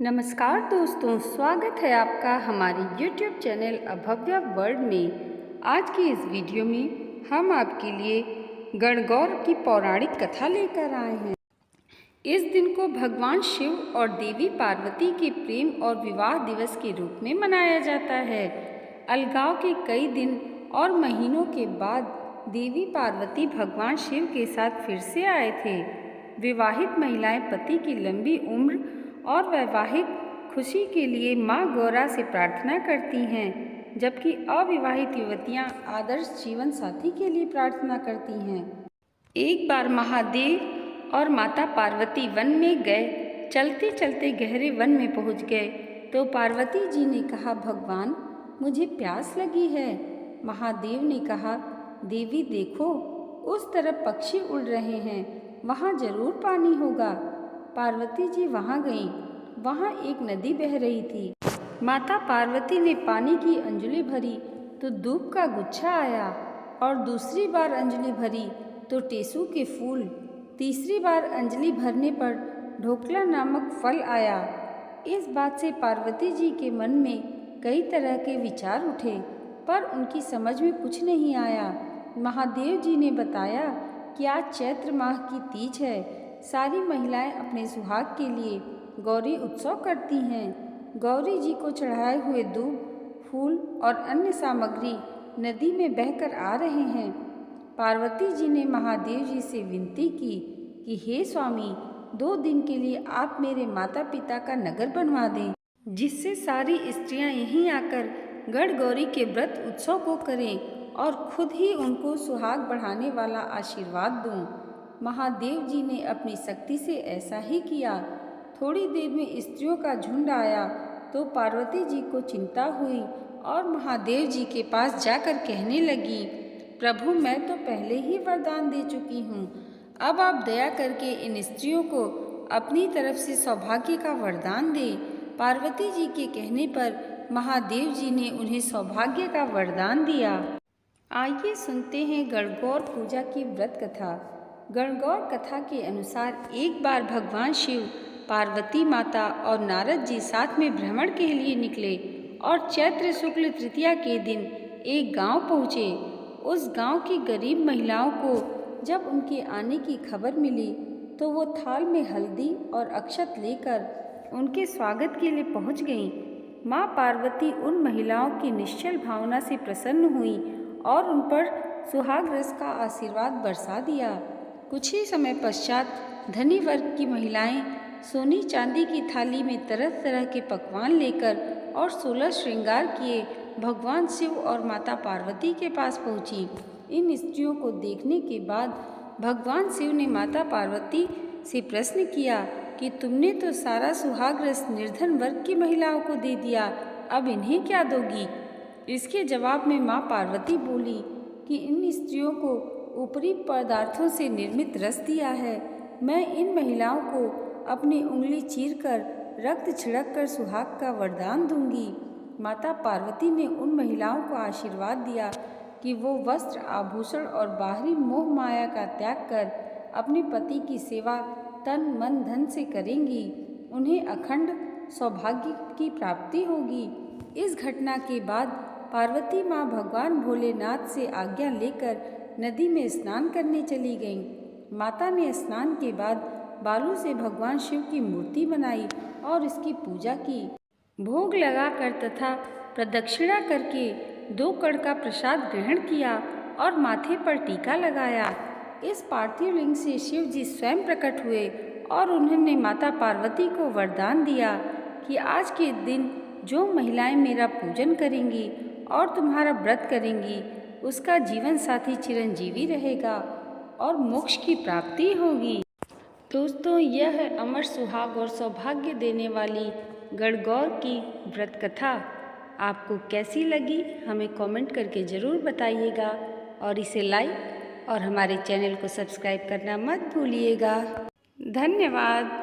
नमस्कार दोस्तों, स्वागत है आपका हमारे YouTube चैनल अभव्य वर्ल्ड में। आज की इस वीडियो में हम आपके लिए गणगौर की पौराणिक कथा लेकर आए हैं। इस दिन को भगवान शिव और देवी पार्वती के प्रेम और विवाह दिवस के रूप में मनाया जाता है। अलगाव के कई दिन और महीनों के बाद देवी पार्वती भगवान शिव के साथ फिर से आए थे। विवाहित महिलाएं पति की लंबी उम्र और वैवाहिक खुशी के लिए माँ गौरा से प्रार्थना करती हैं, जबकि अविवाहित युवतियाँ आदर्श जीवन साथी के लिए प्रार्थना करती हैं। एक बार महादेव और माता पार्वती वन में गए। चलते चलते गहरे वन में पहुँच गए तो पार्वती जी ने कहा, भगवान मुझे प्यास लगी है। महादेव ने कहा, देवी देखो, उस तरफ पक्षी उड़ रहे हैं, वहाँ जरूर पानी होगा। पार्वती जी वहाँ गईं। वहाँ एक नदी बह रही थी। माता पार्वती ने पानी की अंजलि भरी तो दूब का गुच्छा आया, और दूसरी बार अंजलि भरी तो टेसू के फूल, तीसरी बार अंजलि भरने पर ढोकला नामक फल आया। इस बात से पार्वती जी के मन में कई तरह के विचार उठे, पर उनकी समझ में कुछ नहीं आया। महादेव जी ने बताया कि आज चैत्र माह की तीज है। सारी महिलाएं अपने सुहाग के लिए गौरी उत्सव करती हैं। गौरी जी को चढ़ाए हुए दूब, फूल और अन्य सामग्री नदी में बहकर आ रहे हैं। पार्वती जी ने महादेव जी से विनती की कि हे स्वामी, 2 दिन के लिए आप मेरे माता पिता का नगर बनवा दें, जिससे सारी स्त्रियां यहीं आकर गणगौरी के व्रत उत्सव को करें और खुद ही उनको सुहाग बढ़ाने वाला आशीर्वाद दूं। महादेव जी ने अपनी शक्ति से ऐसा ही किया। थोड़ी देर में स्त्रियों का झुंड आया तो पार्वती जी को चिंता हुई और महादेव जी के पास जाकर कहने लगी, प्रभु मैं तो पहले ही वरदान दे चुकी हूँ, अब आप दया करके इन स्त्रियों को अपनी तरफ से सौभाग्य का वरदान दें। पार्वती जी के कहने पर महादेव जी ने उन्हें सौभाग्य का वरदान दिया। आइए सुनते हैं गणगौर पूजा की व्रत कथा। गणगौर कथा के अनुसार एक बार भगवान शिव, पार्वती माता और नारद जी साथ में भ्रमण के लिए निकले और चैत्र शुक्ल तृतीया के दिन एक गांव पहुँचे। उस गांव की गरीब महिलाओं को जब उनके आने की खबर मिली तो वो थाल में हल्दी और अक्षत लेकर उनके स्वागत के लिए पहुँच गईं। माँ पार्वती उन महिलाओं की निश्चल भावना से प्रसन्न हुई और उन पर सुहाग रस का आशीर्वाद बरसा दिया। कुछ ही समय पश्चात धनी वर्ग की महिलाएं सोनी चांदी की थाली में तरह तरह के पकवान लेकर और 16 श्रृंगार किए भगवान शिव और माता पार्वती के पास पहुंची। इन स्त्रियों को देखने के बाद भगवान शिव ने माता पार्वती से प्रश्न किया कि तुमने तो सारा सुहाग रस निर्धन वर्ग की महिलाओं को दे दिया, अब इन्हें क्या दोगी? इसके जवाब में माँ पार्वती बोली कि इन स्त्रियों को ऊपरी पदार्थों से निर्मित रस दिया है। मैं इन महिलाओं को अपनी उंगली चीरकर रक्त छिड़क कर सुहाग का वरदान दूंगी। माता पार्वती ने उन महिलाओं को आशीर्वाद दिया कि वो वस्त्र, आभूषण और बाहरी मोह माया का त्याग कर अपने पति की सेवा तन मन धन से करेंगी। उन्हें अखंड सौभाग्य की प्राप्ति होगी। इस घटना के बाद पार्वती माँ भगवान भोलेनाथ से आज्ञा लेकर नदी में स्नान करने चली गईं। माता ने स्नान के बाद बालू से भगवान शिव की मूर्ति बनाई और इसकी पूजा की। भोग लगाकर तथा प्रदक्षिणा करके 2 कण का प्रसाद ग्रहण किया और माथे पर टीका लगाया। इस पार्थिव लिंग से शिव जी स्वयं प्रकट हुए और उन्होंने माता पार्वती को वरदान दिया कि आज के दिन जो महिलाएं मेरा पूजन करेंगी और तुम्हारा व्रत करेंगी, उसका जीवन साथी चिरंजीवी रहेगा और मोक्ष की प्राप्ति होगी। दोस्तों, यह है अमर सुहाग और सौभाग्य देने वाली गणगौर की व्रत कथा। आपको कैसी लगी हमें कमेंट करके ज़रूर बताइएगा और इसे लाइक और हमारे चैनल को सब्सक्राइब करना मत भूलिएगा। धन्यवाद।